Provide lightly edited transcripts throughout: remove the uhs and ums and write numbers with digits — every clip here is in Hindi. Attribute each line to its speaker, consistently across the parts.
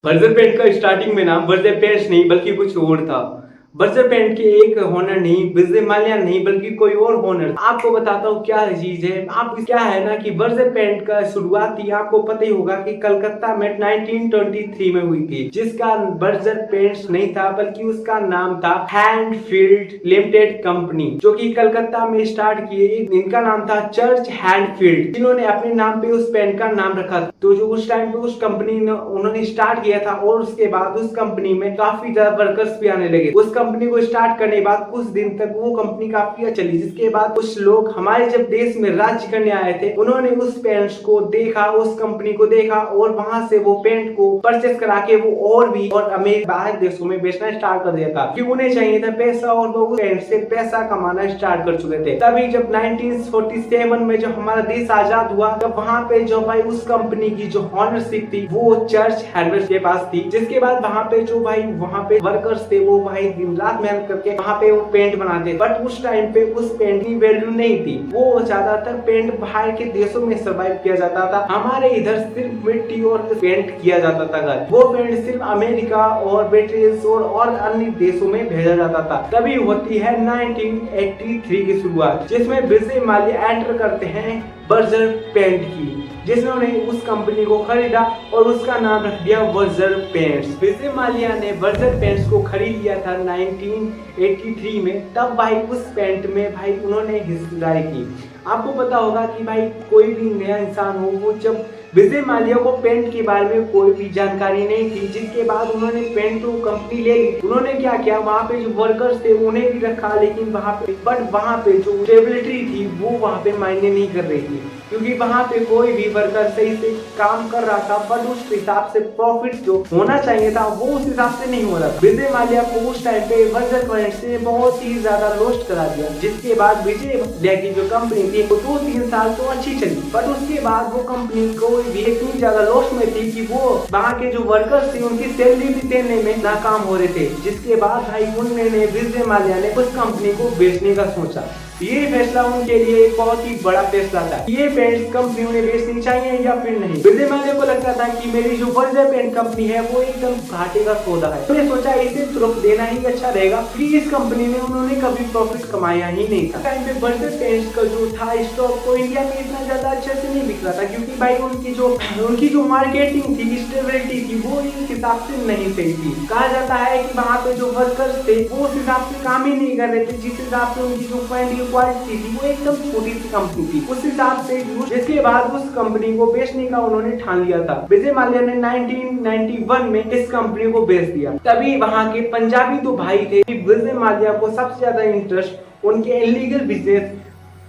Speaker 1: बर्जर पेंट का स्टार्टिंग में नाम बर्जर पेंट्स नहीं बल्कि कुछ और था। बर्जर पेंट के एक होनर नहीं, विजय माल्या नहीं बल्कि कोई और होनर। आपको बताता हूँ क्या चीज है। आप क्या है ना कि बर्जर पेंट का शुरुआत ही आपको पता ही होगा कि कलकत्ता में 1923 में हुई थी, जिसका बर्जर पेंट्स नहीं था बल्कि उसका नाम था हैंडफील्ड लिमिटेड कंपनी, जो कि कलकत्ता में स्टार्ट किए। इनका नाम था चर्च हैंडफील्ड, जिन्होंने अपने नाम पे उस पेंट का नाम रखा था। तो जो उस टाइम पे उस कंपनी ने उन्होंने स्टार्ट किया था और उसके बाद उस कंपनी में काफी ज्यादा वर्कर्स भी आने लगे। उस कंपनी को स्टार्ट करने के बाद कुछ दिन तक वो कंपनी काफी अच्छा चली, जिसके बाद कुछ लोग हमारे जब देश में राज्य करने आए थे, उन्होंने उस पेंट्स को देखा, उस कंपनी को देखा और वहां से वो पेंट को परचेस करा के वो और भी और अमेरिका बाहर देशों में बेचना स्टार्ट कर दिया था, क्योंकि उन्हें चाहिए था पैसा और वो उस पेंट से पैसा कमाना स्टार्ट कर चुके थे। तभी जब 1947 में जब हमारा देश आजाद हुआ, तब वहां पे जो भाई उस कंपनी की जो ऑनरशिप थी वो चर्च हैंडफील्ड के पास थी। जिसके बाद वहां पे जो भाई वहां पे वर्कर्स थे वो भाई दिन रात मेहनत करके वहां पे वो पेंट बनाते। बट उस टाइम पे उस पेंट की वैल्यू नहीं थी। वो ज्यादातर पेंट बाहर के देशों में सर्वाइव किया जाता था, हमारे इधर सिर्फ मिट्टी और पेंट किया जाता था। वो पेंट सिर्फ अमेरिका और ब्रिटिश और अन्य देशों में भेजा जाता था। तभी होती है 1983 की शुरुआत, जिसमें विजय माल्या एंटर करते हैं बर्जर पेंट की, जिन्होंने उस कंपनी को खरीदा और उसका नाम रख दिया बर्जर पेंट्स। विजय माल्या ने बर्जर पेंट्स को खरीद लिया था 1983 में। तब भाई उस पेंट में भाई उन्होंने हिस्सेदारी की। आपको पता होगा कि भाई कोई भी नया इंसान हो, वो जब विजय माल्या को पेंट के बारे में कोई भी जानकारी नहीं थी, जिसके बाद उन्होंने पेंट तो कंपनी ले ली। उन्होंने क्या किया, वहाँ पे जो वर्कर्स थे उन्हें भी रखा, लेकिन वहाँ पे जो स्टेबिलिटी थी वो वहाँ पे मायने नहीं कर रही थी, क्योंकि वहाँ पे कोई भी वर्कर सही से काम कर रहा था, बट उस हिसाब से प्रॉफिट जो होना चाहिए था वो उस हिसाब से नहीं हो रहा था। विजय माल्या को उस टाइम पे बर्जर पेंट्स ने बहुत ही ज्यादा लॉस्ट करा दिया। जिसके बाद विजय माल्या की जो कंपनी थी वो 2-3 साल तो अच्छी चली, बट उसके बाद वो कंपनी को भी इतनी ज्यादा लॉस में थी कि वो वहाँ के जो वर्कर्स थे उनकी सैलरी भी देने में नाकाम हो रहे थे। जिसके बाद भाई उन्होंने विजय माल्या ने उस कंपनी को बेचने का सोचा। ये फैसला उनके लिए एक बहुत ही बड़ा फैसला था। ये पेंट कंपनी उन्हें बेचनी चाहिए या फिर नहीं। विजय माल्या को लगता था कि मेरी जो बर्जर पेंट कंपनी है वो एकदम घाटे का सौदा है। उन्होंने सोचा इसे तुरंत देना ही अच्छा रहेगा, क्योंकि इस कंपनी में उन्होंने कभी प्रॉफिट कमाया ही नहीं था। टाइम पे बर्जर पेंट का जो था स्टॉक तो इंडिया में इतना ज्यादा अच्छे से नहीं बिक रहा था, क्योंकि भाई उनकी जो मार्केटिंग थी, स्टेबिलिटी थी, वो इस हिसाब से नहीं सही थी। कहा जाता है कि वहाँ पे जो वर्कर्स थे वो उस हिसाब से काम ही नहीं कर रहे थे, जिस हिसाब से उनकी जो पेंट क्वालिटी थी वो एकदम छोटी सी कंपनी थी उस हिसाब से। जिसके बाद उस कंपनी को बेचने का उन्होंने ठान लिया था। विजय माल्या ने 1991 में इस कंपनी को बेच दिया। तभी वहां के पंजाबी दो भाई थे। विजय माल्या को सबसे ज्यादा इंटरेस्ट उनके इलीगल बिजनेस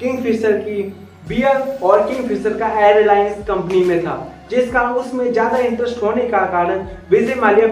Speaker 1: किंगफिशर की बियर और किंगफिशर का एयरलाइंस कंपनी में था, जिसका उसमें ज्यादा इंटरेस्ट होने का कारण विजय माल्या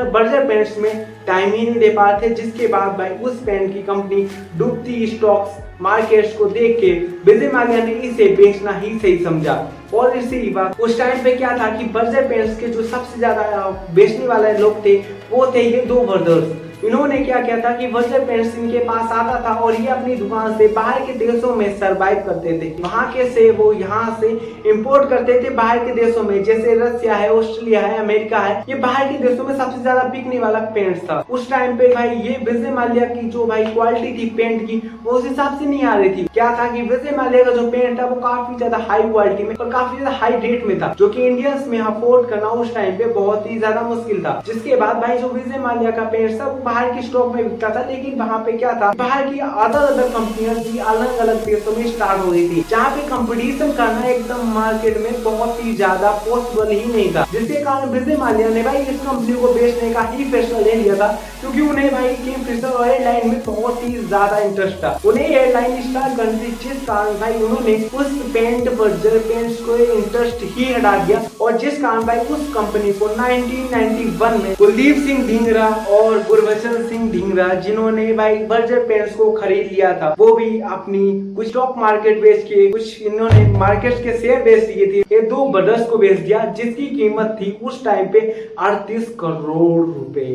Speaker 1: बर्जर पेंट्स में टाइम ही नहीं दे पा रहे थे। जिसके बाद भाई उस पेंट की कंपनी डूबती स्टॉक्स मार्केट्स को देख के विजय माल्या ने इसे बेचना ही सही समझा। और इसी बात उस टाइम पे क्या था कि बर्जर पेंट्स के जो सबसे ज्यादा बेचने वाले लोग थे वो थे ये दो ब्रदर्स। इन्होंने क्या किया था कि बर्जर पेंट्स इनके पास आता था और ये अपनी दुकान से बाहर के देशों में सरवाइव करते थे। वहां के से वो यहाँ से इंपोर्ट करते थे बाहर के देशों में, जैसे रसिया है, ऑस्ट्रेलिया है, अमेरिका है। ये बाहर के देशों में सबसे ज्यादा बिकने वाला पेंट्स था। उस टाइम पे भाई ये विजय माल्या की जो भाई क्वालिटी थी पेंट की वो उस हिसाब से नहीं आ रही थी। क्या था कि विजय माल्या का जो पेंट था वो काफी ज्यादा हाई क्वालिटी में और काफी ज्यादा हाई रेट में था, जो कि इंडियंस में अफोर्ड करना उस टाइम पे बहुत ही ज्यादा मुश्किल था। जिसके बाद भाई जो विजय माल्या का पेंट था बाहर की स्टॉक में बिकता था, लेकिन वहाँ पे क्या था, बाहर की अलग कंपनियां भी अलग अलग देशों में स्टार्ट हो गई थी, जहाँ पे कंपटीशन करना एकदम मार्केट में बहुत ही ज्यादा पॉसिबल ही नहीं था। जिसके कारण विजय माल्या ने भाई इस कंपनी को बेचने का ही फैसला ले लिया था, क्योंकि उन्हें भाई किंगफिशर एयरलाइन में बहुत ही ज्यादा इंटरेस्ट था। उन्हें एयरलाइन स्टार्ट करनी थी, जिस कारण भाई उन्होंने उस बर्जर पेंट्स को इंटरेस्ट ही हटा दिया। और जिस कारण भाई उस कंपनी को 1991 में कुलदीप सिंह ढींगरा और गुरबचन सिंह ढींगरा, जिन्होंने भाई बर्जर पेंट्स को खरीद लिया था, वो भी अपनी कुछ स्टॉक मार्केट बेच के कुछ इन्होंने मार्केट के शेयर बेच दिए थे। ये दो ब्रदर्स को बेच दिया, जिसकी कीमत थी उस टाइम पे 38 करोड़ रुपए।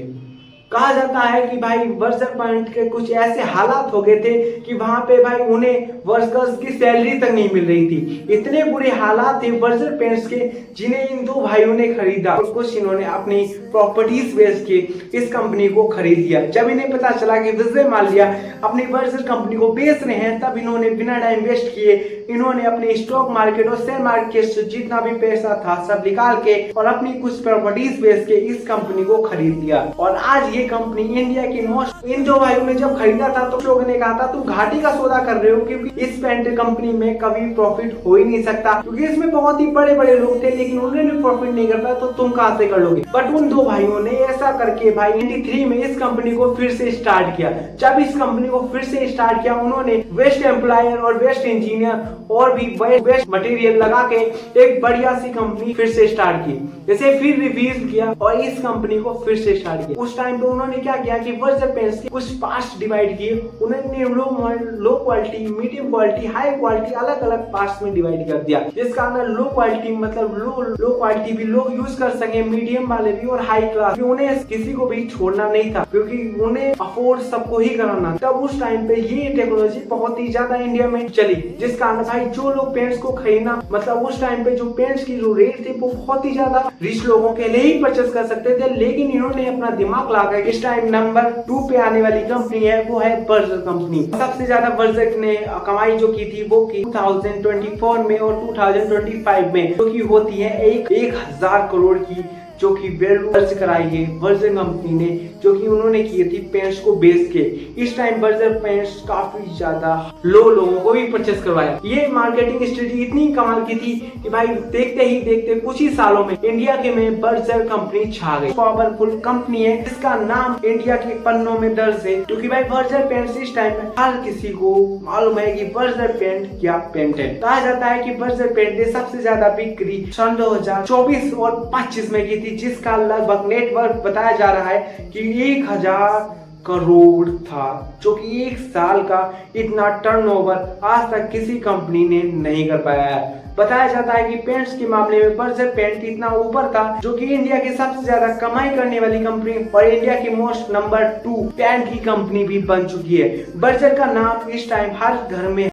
Speaker 1: कहा जाता है कि भाई बर्जर पैंट के कुछ ऐसे हालात हो गए थे कि वहां पे भाई उन्हें वर्कर्स की सैलरी तक नहीं मिल रही थी। इतने बुरे हालात थे बर्जर पैंट्स के, जिन्हें इन दो भाइयों ने खरीदा और कुछ इन्होंने अपनी प्रॉपर्टीज बेच के इस कंपनी को खरीद लिया। जब इन्हें पता चला कि विजय माल्या अपनी बर्जर कंपनी को बेच रहे हैं, तब इन्होंने बिना टाइम वेस्ट किए इन्होंने अपने स्टॉक मार्केट और शेयर मार्केट से जितना भी पैसा था सब निकाल के और अपनी कुछ प्रॉपर्टीज बेच के इस कंपनी को खरीद लिया। और आज ये कंपनी इंडिया की मोस्ट, इन दो भाइयों ने जब खरीदा था तो लोगों ने कहा था तुम घाटी का सौदा कर रहे हो, क्योंकि इस पेंट कंपनी में कभी प्रॉफिट हो ही नहीं सकता, क्योंकि इसमें बहुत ही बड़े बड़े लोग थे, लेकिन उन्होंने प्रॉफिट नहीं करता तो तुम कहां से कर लोगे। बट उन दो भाइयों ने ऐसा करके भाई 93 में इस कंपनी को फिर से स्टार्ट किया। जब इस कंपनी को फिर से स्टार्ट किया, उन्होंने वेस्ट एम्प्लॉयर और वेस्ट इंजीनियर और भी वेस्ट मटेरियल लगा के एक बढ़िया सी कंपनी फिर से स्टार्ट की। जैसे फिर रिवीज किया और इस कंपनी को फिर से स्टार्ट किया। उस टाइम पे उन्होंने क्या किया कि बर्जर पेंट्स के कुछ पार्ट्स डिवाइड किए। उन्होंने low quality, medium quality, high quality अलग अलग पार्ट्स में डिवाइड कर दिया, जिसका अंदर लो क्वालिटी मतलब लो क्वालिटी भी लोग यूज कर सके, मीडियम वाले भी और हाई क्लास भी। उन्हें किसी को भी छोड़ना नहीं था, क्योंकि उन्हें अफोर्ड सबको ही कराना। तब उस टाइम पे ये टेक्नोलॉजी बहुत ही ज्यादा इंडिया में चली, जिस कारण भाई जो लोग पेंट्स को खरीदना, मतलब उस टाइम पे जो पेंट्स की जो रेट थी वो बहुत ही ज्यादा रिच लोगों के लिए ही परचेस कर सकते थे। लेकिन इन्होंने अपना दिमाग लगा इस टाइम नंबर 2 पे आने वाली कंपनी है वो है बर्जर कंपनी। सबसे ज्यादा बर्जर ने कमाई जो की थी वो की 2024 में और 2025 में, जो की होती है 1000 करोड़ की, जो कि वैल्यू दर्ज कराई है बर्जर कंपनी ने, जो कि उन्होंने की थी पेंट्स को बेच के। इस टाइम बर्जर पेंट्स काफी ज्यादा लोगों को भी परचेस करवाया। ये मार्केटिंग स्ट्रेटजी इतनी कमाल की थी कि भाई देखते ही देखते कुछ ही सालों में इंडिया के में बर्जर कंपनी छा गई। पावरफुल कंपनी है जिसका नाम इंडिया के पन्नों में दर्ज है, क्योंकि भाई बर्जर पेंट्स इस टाइम में हर किसी को मालूम है कि बर्जर पेंट क्या पेंट है। कहा जाता है कि बर्जर पेंट ने सबसे ज्यादा बिक्री सन 2024 और 25 में की थी, जिसका लगभग नेटवर्क बताया जा रहा है कि 1000 करोड़ था, जो कि एक साल का इतना टर्नओवर आज तक किसी कंपनी ने नहीं कर पाया है। बताया जाता है कि पेंट्स के मामले में बर्जर पेंट इतना ऊपर था, जो कि इंडिया की सबसे ज्यादा कमाई करने वाली कंपनी और इंडिया की मोस्ट नंबर 2 पेंट की कंपनी भी बन चुकी है। बर्जर का नाम इस टाइम हर घर में